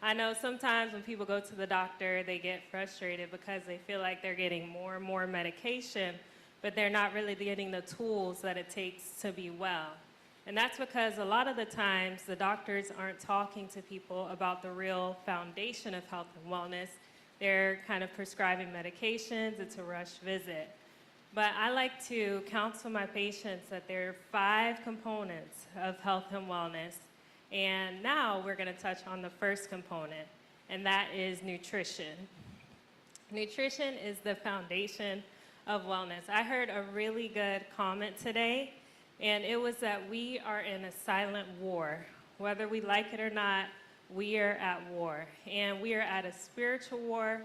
I know sometimes when people go to the doctor, they get frustrated because they feel like they're getting more and more medication, but they're not really getting the tools that it takes to be well. And that's because a lot of the times the doctors aren't talking to people about the real foundation of health and wellness. They're kind of prescribing medications, it's a rush visit. But I like to counsel my patients that there are 5 components of health and wellness. And now we're going to touch on the first component, and that is nutrition. Nutrition is the foundation of wellness. I heard a really good comment today, and it was that we are in a silent war. Whether we like it or not, we are at war. And we are at a spiritual war,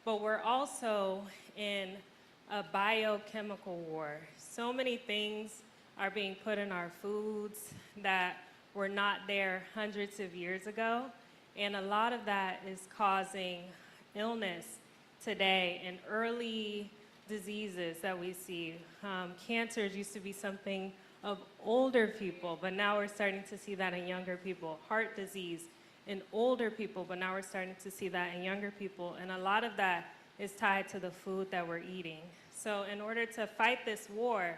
but we're also in a biochemical war. So many things are being put in our foods that were not there hundreds of years ago, and a lot of that is causing illness today and early diseases that we see. Cancers used to be something of older people, but now we're starting to see that in younger people. Heart disease in older people, but now we're starting to see that in younger people, and a lot of that is tied to the food that we're eating. So in order to fight this war,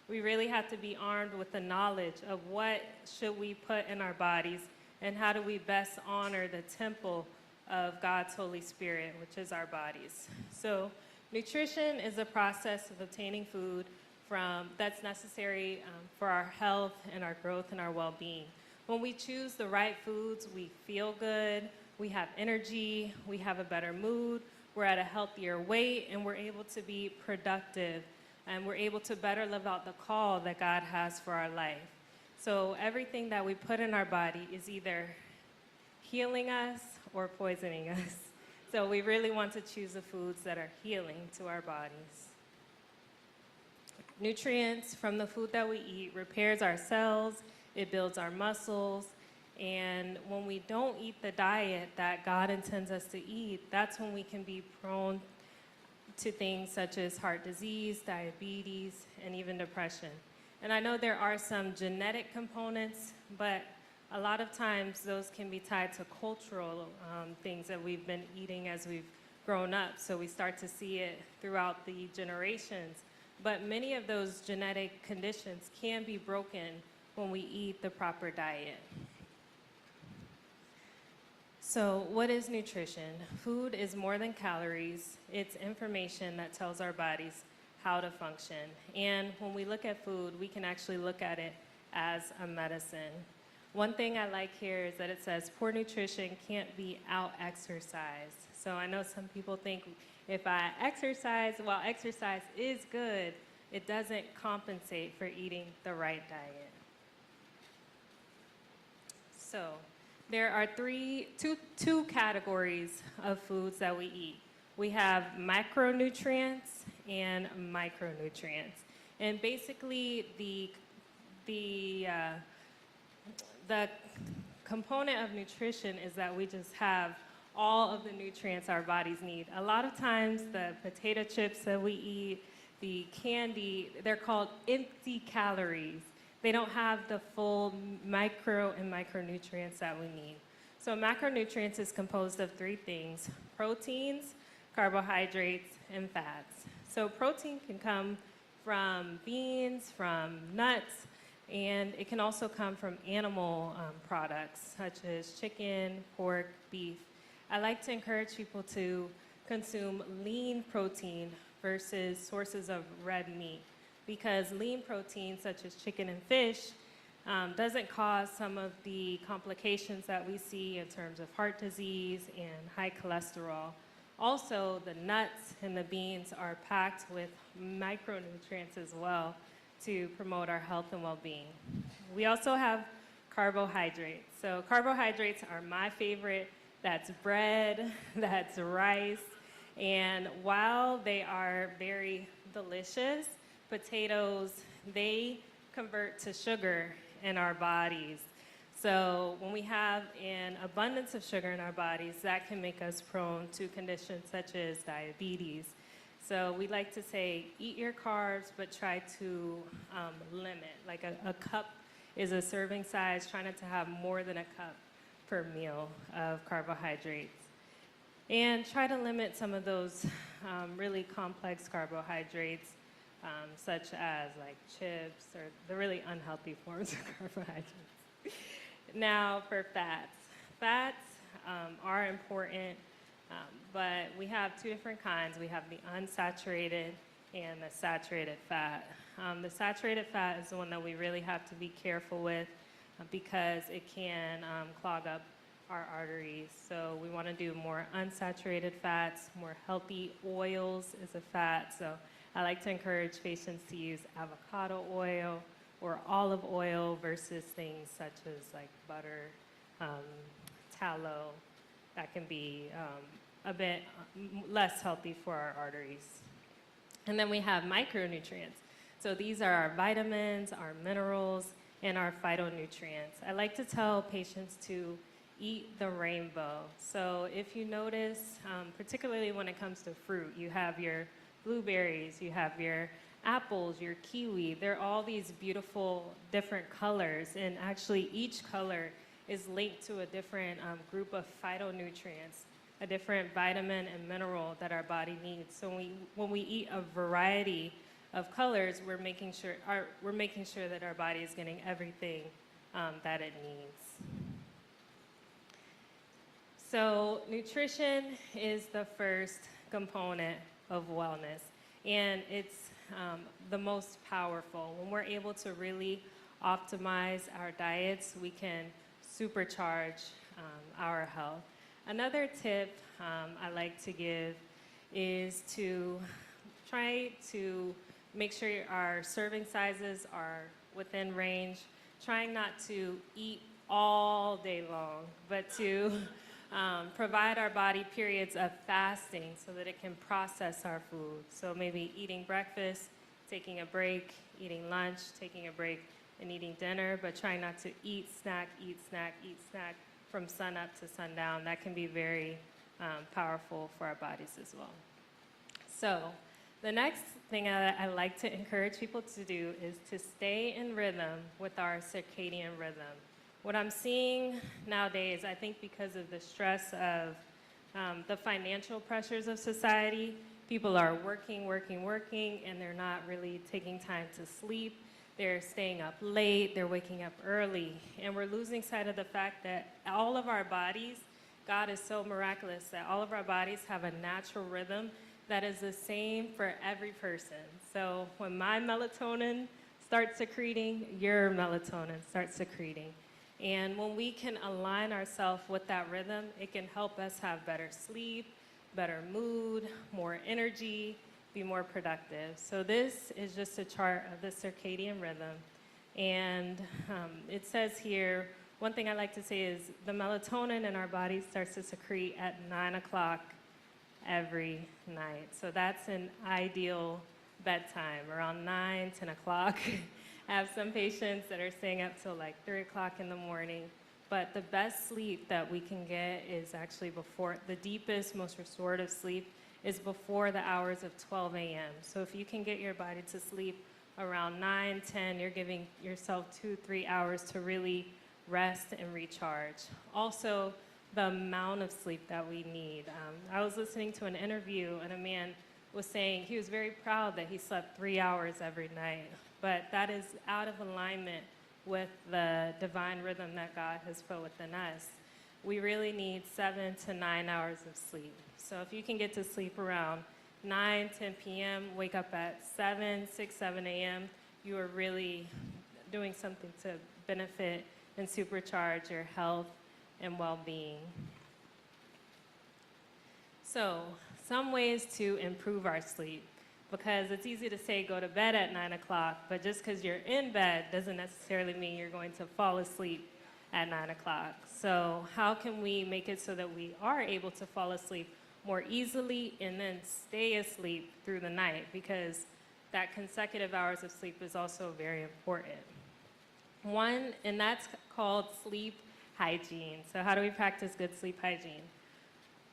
we really have to be armed with the knowledge of what should we put in our bodies and how do we best honor the temple of God's Holy Spirit, which is our bodies. So nutrition is a process of obtaining food that's necessary for our health and our growth and our well-being. When we choose the right foods, we feel good, we have energy, we have a better mood, we're at a healthier weight, and we're able to be productive, and we're able to better live out the call that God has for our life. So everything that we put in our body is either healing us or poisoning us. So we really want to choose the foods that are healing to our bodies. Nutrients from the food that we eat repairs our cells, it builds our muscles, and when we don't eat the diet that God intends us to eat, that's when we can be prone to things such as heart disease, diabetes, and even depression. And I know there are some genetic components, but a lot of times those can be tied to cultural things that we've been eating as we've grown up. So we start to see it throughout the generations. But many of those genetic conditions can be broken when we eat the proper diet. So what is nutrition? Food is more than calories. It's information that tells our bodies how to function. And when we look at food, we can actually look at it as a medicine. One thing I like here is that it says poor nutrition can't be out-exercised. So I know some people think if I exercise, while exercise is good, it doesn't compensate for eating the right diet. So there are two categories of foods that we eat. We have macronutrients and micronutrients. And basically the component of nutrition is that we just have all of the nutrients our bodies need. A lot of times the potato chips that we eat, the candy, they're called empty calories. They don't have the full micro and micronutrients that we need. So macronutrients is composed of 3 things: proteins, carbohydrates, and fats. So protein can come from beans, from nuts, and it can also come from animal products such as chicken, pork, beef. I like to encourage people to consume lean protein versus sources of red meat, because lean protein such as chicken and fish doesn't cause some of the complications that we see in terms of heart disease and high cholesterol. Also, the nuts and the beans are packed with micronutrients as well to promote our health and well-being. We also have carbohydrates. So carbohydrates are my favorite. That's bread, that's rice, and while they are very delicious, potatoes, they convert to sugar in our bodies. So when we have an abundance of sugar in our bodies, that can make us prone to conditions such as diabetes. So we like to say, eat your carbs, but try to limit. Like a cup is a serving size, try not to have more than a cup per meal of carbohydrates. And try to limit some of those really complex carbohydrates, such as like chips or the really unhealthy forms of carbohydrates. Now for fats. Fats are important, but we have two different kinds. We have the unsaturated and the saturated fat. The saturated fat is the one that we really have to be careful with because it can clog up our arteries. So we want to do more unsaturated fats, more healthy oils is a fat. So I like to encourage patients to use avocado oil or olive oil versus things such as like butter, tallow. That can be a bit less healthy for our arteries. And then we have micronutrients. So these are our vitamins, our minerals, and our phytonutrients. I like to tell patients to eat the rainbow. So if you notice, particularly when it comes to fruit, you have your blueberries, you have your apples, your kiwi. They're all these beautiful different colors, and actually each color is linked to a different group of phytonutrients, a different vitamin and mineral that our body needs. So when we eat a variety of colors, we're making sure that our body is getting everything that it needs. So nutrition is the first component of wellness, and it's the most powerful. When we're able to really optimize our diets, we can supercharge our health. Another tip I like to give is to try to make sure our serving sizes are within range, trying not to eat all day long, but to provide our body periods of fasting so that it can process our food. So maybe eating breakfast, taking a break, eating lunch, taking a break, and eating dinner, but trying not to eat, snack, eat, snack, eat, snack from sun up to sundown. That can be very powerful for our bodies as well. So the next thing I like to encourage people to do is to stay in rhythm with our circadian rhythm. What I'm seeing nowadays, I think because of the stress of the financial pressures of society, people are working, and they're not really taking time to sleep. They're staying up late, they're waking up early, and we're losing sight of the fact that all of our bodies, God is so miraculous that all of our bodies have a natural rhythm that is the same for every person. So when my melatonin starts secreting, your melatonin starts secreting. And when we can align ourselves with that rhythm, it can help us have better sleep, better mood, more energy, be more productive. So this is just a chart of the circadian rhythm. And it says here, one thing I like to say is the melatonin in our body starts to secrete at 9 o'clock every night. So that's an ideal bedtime, around 9, 10 o'clock. I have some patients that are staying up till like 3 o'clock in the morning. But the best sleep that we can get is actually before, the deepest, most restorative sleep is before the hours of 12 a.m. So if you can get your body to sleep around 9, 10, you're giving yourself 2-3 hours to really rest and recharge. Also, the amount of sleep that we need. I was listening to an interview, and a man was saying he was very proud that he slept 3 hours every night, but that is out of alignment with the divine rhythm that God has put within us. We really need 7 to 9 hours of sleep. So if you can get to sleep around 9, 10 p.m., wake up at 6, 7 a.m., you are really doing something to benefit and supercharge your health and well-being. So some ways to improve our sleep, because it's easy to say go to bed at 9 o'clock, but just because you're in bed doesn't necessarily mean you're going to fall asleep at 9 o'clock. So how can we make it so that we are able to fall asleep more easily and then stay asleep through the night? Because that consecutive hours of sleep is also very important. One, and that's called sleep hygiene. So how do we practice good sleep hygiene?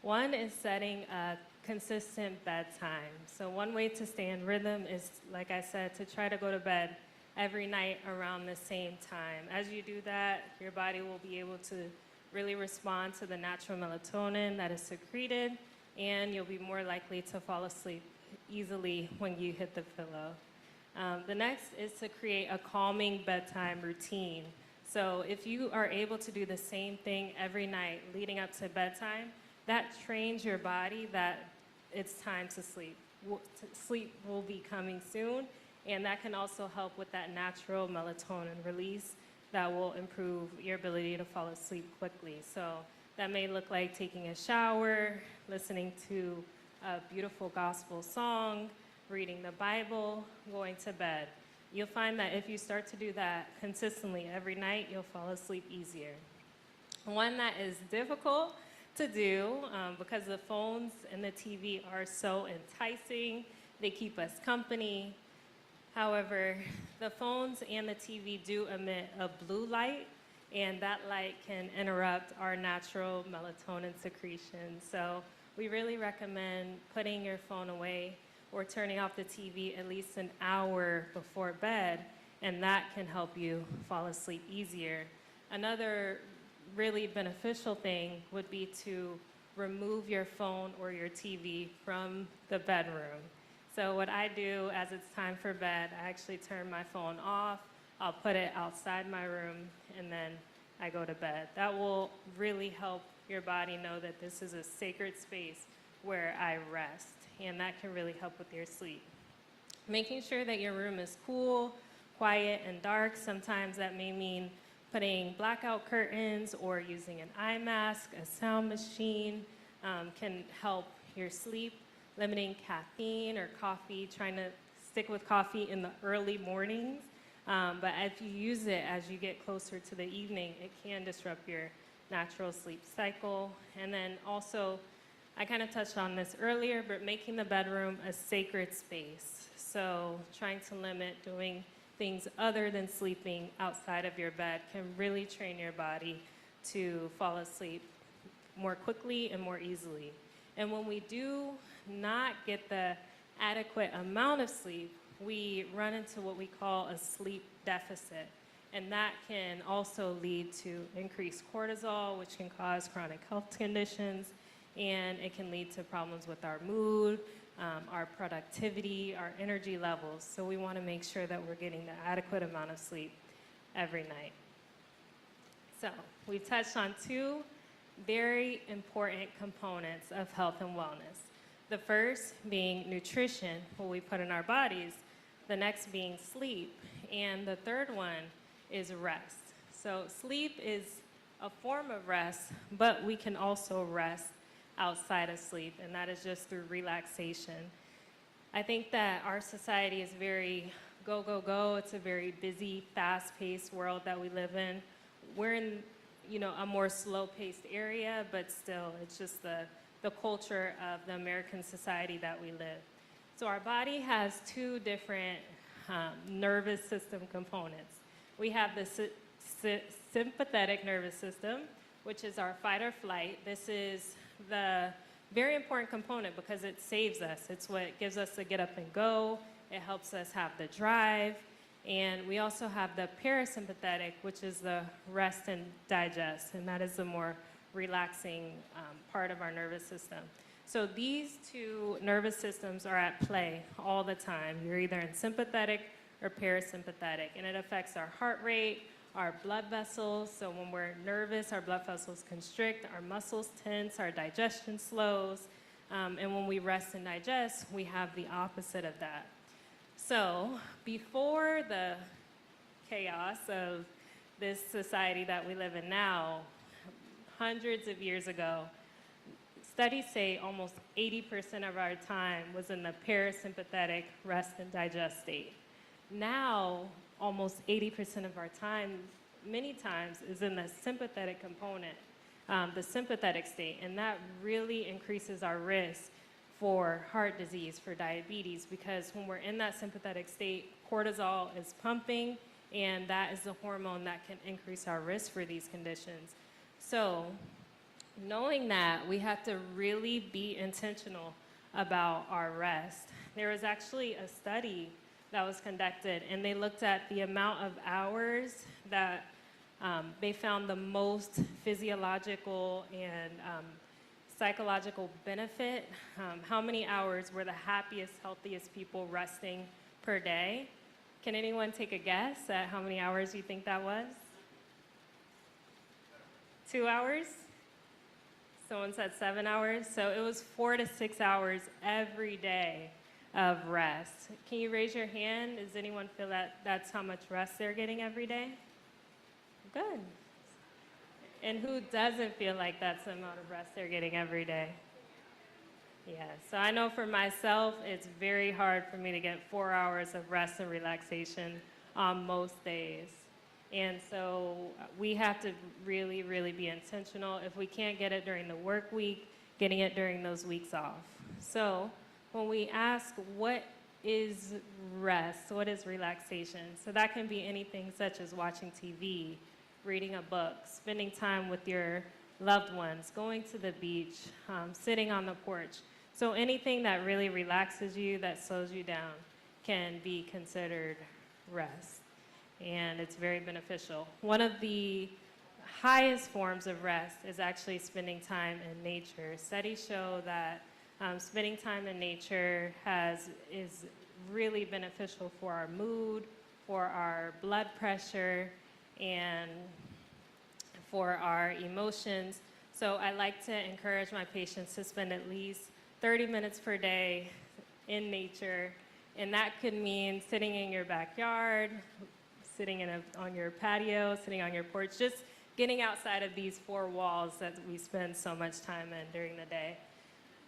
One is setting a consistent bedtime. So one way to stay in rhythm is, like I said, to try to go to bed every night around the same time. As you do that, your body will be able to really respond to the natural melatonin that is secreted, and you'll be more likely to fall asleep easily when you hit the pillow. The next is to create a calming bedtime routine. So if you are able to do the same thing every night leading up to bedtime, that trains your body that it's time to sleep. Sleep will be coming soon, and that can also help with that natural melatonin release that will improve your ability to fall asleep quickly. So that may look like taking a shower, listening to a beautiful gospel song, reading the Bible, going to bed. You'll find that if you start to do that consistently every night, you'll fall asleep easier. One that is difficult to do because the phones and the TV are so enticing, they keep us company. However, the phones and the TV do emit a blue light, and that light can interrupt our natural melatonin secretion. So we really recommend putting your phone away or turning off the TV at least an hour before bed, and that can help you fall asleep easier. Another really beneficial thing would be to remove your phone or your TV from the bedroom. So what I do as it's time for bed, I actually turn my phone off, I'll put it outside my room, and then I go to bed. That will really help your body know that this is a sacred space where I rest, and that can really help with your sleep. Making sure that your room is cool, quiet, and dark. Sometimes that may mean putting blackout curtains or using an eye mask, a sound machine can help your sleep. Limiting caffeine or coffee, trying to stick with coffee in the early mornings. But if you use it as you get closer to the evening, it can disrupt your natural sleep cycle. And then also, I kind of touched on this earlier, but making the bedroom a sacred space. So trying to limit doing things other than sleeping outside of your bed can really train your body to fall asleep more quickly and more easily. And when we do not get the adequate amount of sleep, we run into what we call a sleep deficit. And that can also lead to increased cortisol, which can cause chronic health conditions, and it can lead to problems with our mood, our productivity, our energy levels. So we want to make sure that we're getting the adequate amount of sleep every night. So we've touched on two very important components of health and wellness. The first being nutrition, what we put in our bodies, the next being sleep, and the third one is rest. So sleep is a form of rest, but we can also rest outside of sleep, and that is just through relaxation. I think that our society is very go, go, go. It's a very busy, fast-paced world that we live in. We're in a more slow-paced area, but still, it's just the culture of the American society that we live. So our body has two different nervous system components. We have the sympathetic nervous system, which is our fight or flight. This is the very important component because it saves us. It's what gives us the get up and go. It helps us have the drive. And we also have the parasympathetic, which is the rest and digest, and that is the more relaxing part of our nervous system. So these two nervous systems are at play all the time. You're either in sympathetic or parasympathetic, and it affects our heart rate, our blood vessels. So when we're nervous, our blood vessels constrict, our muscles tense, our digestion slows, and when we rest and digest, we have the opposite of that. So before the chaos of this society that we live in now, hundreds of years ago, studies say almost 80% of our time was in the parasympathetic rest and digest state. Now, almost 80% of our time, many times, is in the sympathetic component, the sympathetic state, and that really increases our risk for heart disease, for diabetes, because when we're in that sympathetic state, cortisol is pumping, and that is the hormone that can increase our risk for these conditions. So, knowing that, we have to really be intentional about our rest. There was actually a study that was conducted, and they looked at the amount of hours that They found the most physiological and psychological benefit. How many hours were the happiest, healthiest people resting per day? Can anyone take a guess at how many hours you think that was? 2 hours? Someone said 7 hours. So it was 4 to 6 hours every day of rest. Can you raise your hand? Does anyone feel that that's how much rest they're getting every day? Good. And who doesn't feel like that's the amount of rest they're getting every day? Yeah, so I know for myself, it's very hard for me to get 4 hours of rest and relaxation on most days. And so we have to really, really be intentional. If we can't get it during the work week, getting it during those weeks off. So when we ask what is rest, what is relaxation? So that can be anything such as watching TV, reading a book, spending time with your loved ones, going to the beach, sitting on the porch. So anything that really relaxes you, that slows you down, can be considered rest. And it's very beneficial. One of the highest forms of rest is actually spending time in nature. Studies show that spending time in nature is really beneficial for our mood, for our blood pressure, and for our emotions. So I like to encourage my patients to spend at least 30 minutes per day in nature. And that could mean sitting in your backyard, sitting on your patio, sitting on your porch, just getting outside of these four walls that we spend so much time in during the day.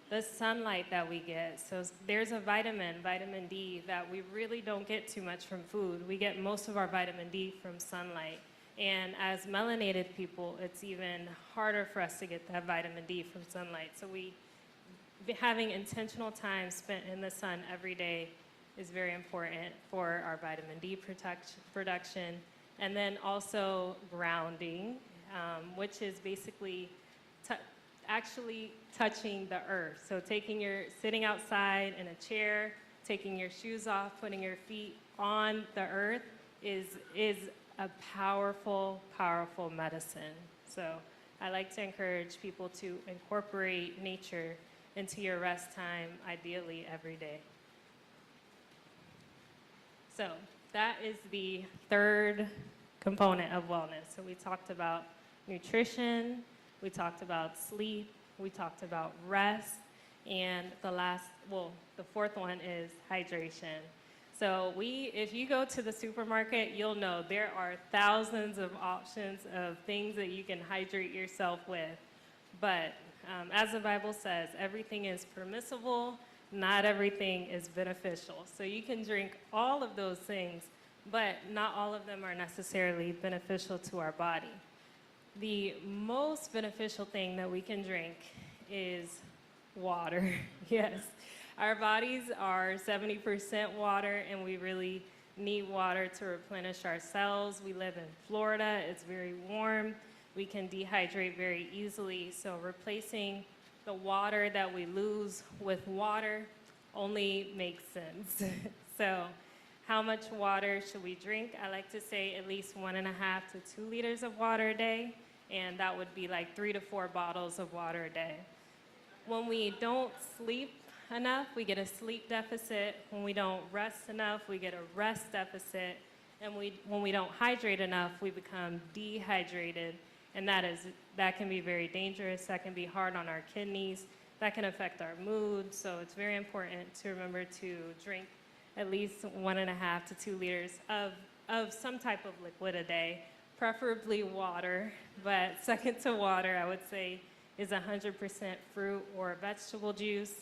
The sunlight that we get, so there's a vitamin D, that we really don't get too much from food. We get most of our vitamin D from sunlight. And as melanated people, it's even harder for us to get that vitamin D from sunlight. So having intentional time spent in the sun every day is very important for our vitamin D production. And then also grounding, which is basically actually touching the earth. So sitting outside in a chair, taking your shoes off, putting your feet on the earth is a powerful, powerful medicine. So I like to encourage people to incorporate nature into your rest time, ideally every day. So that is the third component of wellness. So we talked about nutrition, we talked about sleep, we talked about rest, and the fourth one is hydration. So if you go to the supermarket, you'll know there are thousands of options of things that you can hydrate yourself with. But as the Bible says, everything is permissible, not everything is beneficial. So you can drink all of those things, but not all of them are necessarily beneficial to our body. The most beneficial thing that we can drink is water. Yes. Our bodies are 70% water, and we really need water to replenish our cells. We live in Florida. It's very warm. We can dehydrate very easily. So replacing the water that we lose with water only makes sense. So how much water should we drink? I like to say at least 1.5 to 2 liters of water a day, and that would be like 3 to 4 bottles of water a day. When we don't sleep enough, we get a sleep deficit. When we don't rest enough, we get a rest deficit. And when we don't hydrate enough, we become dehydrated. And that can be very dangerous. That can be hard on our kidneys. That can affect our mood. So it's very important to remember to drink at least 1.5 to 2 liters of some type of liquid a day, preferably water. But second to water, I would say, is 100% fruit or vegetable juice.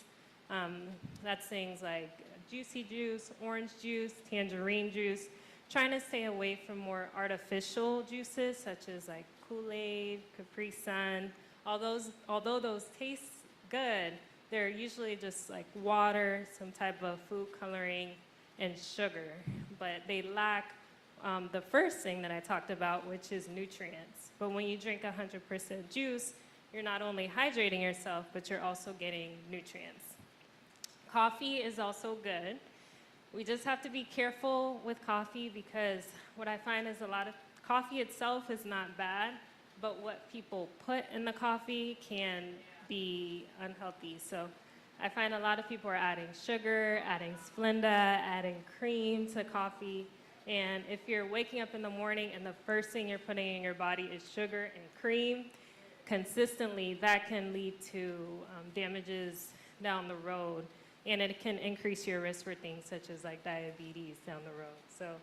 That's things like juicy juice, orange juice, tangerine juice. Trying to stay away from more artificial juices such as like Kool-Aid, Capri Sun. Although those taste good, they're usually just like water, some type of food coloring, and sugar. But they lack the first thing that I talked about, which is nutrients. But when you drink 100% juice, you're not only hydrating yourself, but you're also getting nutrients. Coffee is also good. We just have to be careful with coffee because what I find is a lot of Coffee itself is not bad, but what people put in the coffee can be unhealthy. So I find a lot of people are adding sugar, adding Splenda, adding cream to coffee. And if you're waking up in the morning and the first thing you're putting in your body is sugar and cream, consistently, that can lead to damages down the road. And it can increase your risk for things such as like diabetes down the road. So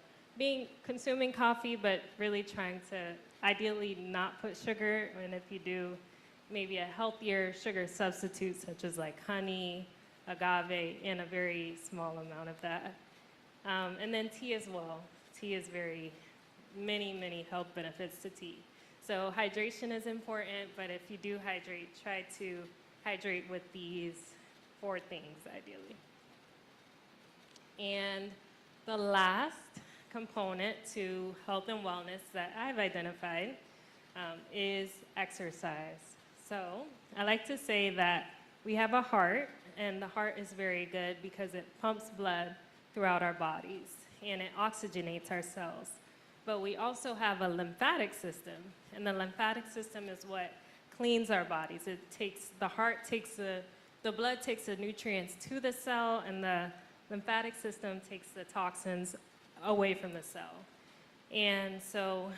consuming coffee, but really trying to ideally not put sugar, and if you do, maybe a healthier sugar substitute such as like honey, agave, and a very small amount of that. And then tea as well. Tea is many health benefits to tea. So hydration is important, but if you do hydrate, try to hydrate with these 4 things ideally. And the last component to health and wellness that I've identified is exercise. So I like to say that we have a heart, and the heart is very good because it pumps blood throughout our bodies and it oxygenates our cells. But we also have a lymphatic system, and the lymphatic system is what cleans our bodies. The blood takes the nutrients to the cell, and the lymphatic system takes the toxins away from the cell. And so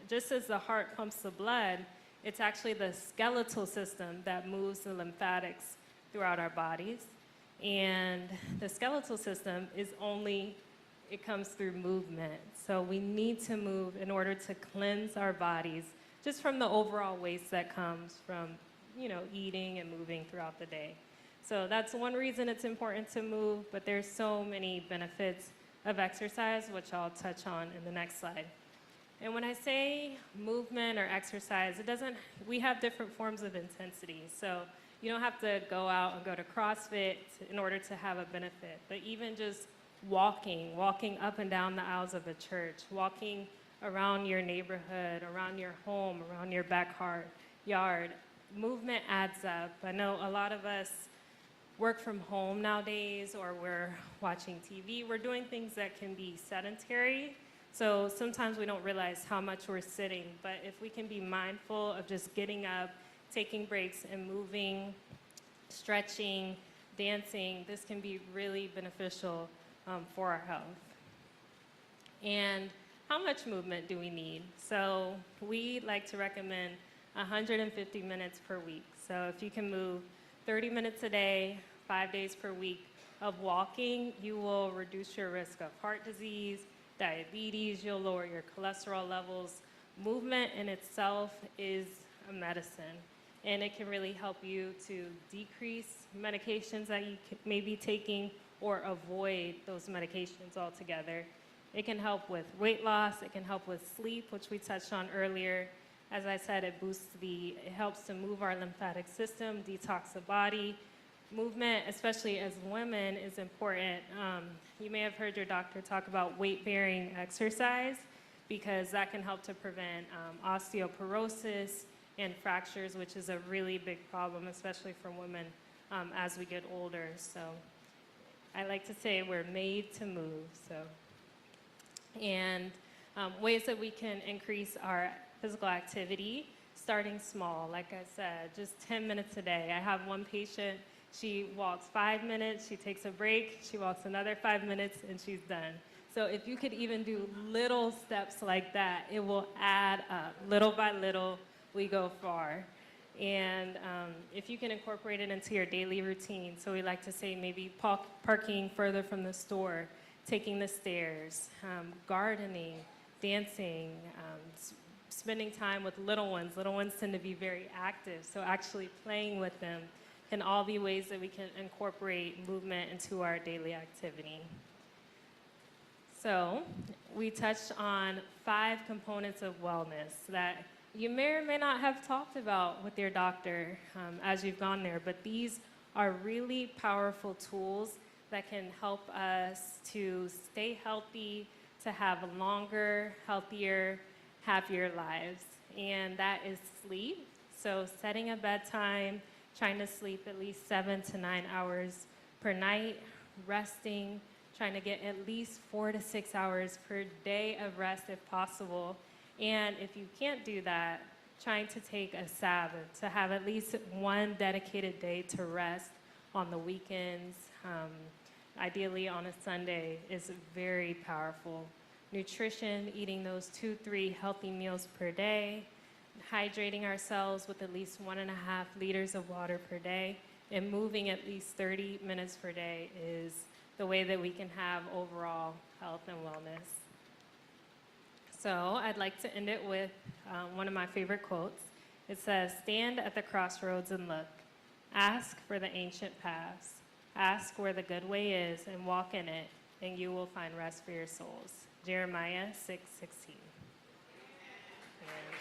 just as the heart pumps the blood, it's actually the skeletal system that moves the lymphatics throughout our bodies. And the skeletal system it comes through movement. So we need to move in order to cleanse our bodies just from the overall waste that comes from, eating and moving throughout the day. So that's one reason it's important to move, but there's so many benefits of exercise, which I'll touch on in the next slide. And when I say movement or exercise, we have different forms of intensity. So you don't have to go out and go to CrossFit in order to have a benefit, but even just walking up and down the aisles of a church, walking around your neighborhood, around your home, around your backyard, movement adds up. I know a lot of us work from home nowadays, or we're watching TV. We're doing things that can be sedentary. So sometimes we don't realize how much we're sitting, but if we can be mindful of just getting up, taking breaks and moving, stretching, dancing, this can be really beneficial for our health. And how much movement do we need? So we like to recommend 150 minutes per week. So if you can move 30 minutes a day, 5 days per week of walking, you will reduce your risk of heart disease, diabetes, you'll lower your cholesterol levels. Movement in itself is a medicine, and it can really help you to decrease medications that you may be taking or avoid those medications altogether. It can help with weight loss, it can help with sleep, which we touched on earlier. As I said, it helps to move our lymphatic system, detox the body. Movement, especially as women, is important. You may have heard your doctor talk about weight-bearing exercise, because that can help to prevent osteoporosis and fractures, which is a really big problem, especially for women as we get older. So I like to say we're made to move. And ways that we can increase our physical activity, starting small, like I said, just 10 minutes a day. I have one patient, she walks 5 minutes, she takes a break, she walks another 5 minutes, and she's done. So if you could even do little steps like that, it will add up. Little by little, we go far. And if you can incorporate it into your daily routine, so we like to say maybe parking further from the store, taking the stairs, gardening, dancing, spending time with little ones. Little ones tend to be very active, so actually playing with them can all be ways that we can incorporate movement into our daily activity. So we touched on 5 components of wellness that you may or may not have talked about with your doctor as you've gone there, but these are really powerful tools that can help us to stay healthy, to have longer, healthier, happier lives. And that is sleep. So setting a bedtime, trying to sleep at least 7 to 9 hours per night, resting, trying to get at least 4 to 6 hours per day of rest if possible. And if you can't do that, trying to take a Sabbath, to have at least one dedicated day to rest on the weekends, ideally on a Sunday, is very powerful. Nutrition, eating those 2-3 healthy meals per day, hydrating ourselves with at least 1.5 liters of water per day, and moving at least 30 minutes per day is the way that we can have overall health and wellness. So I'd like to end it with one of my favorite quotes. It says, "Stand at the crossroads and look. Ask for the ancient paths. Ask where the good way is and walk in it, and you will find rest for your souls." Jeremiah 6:16.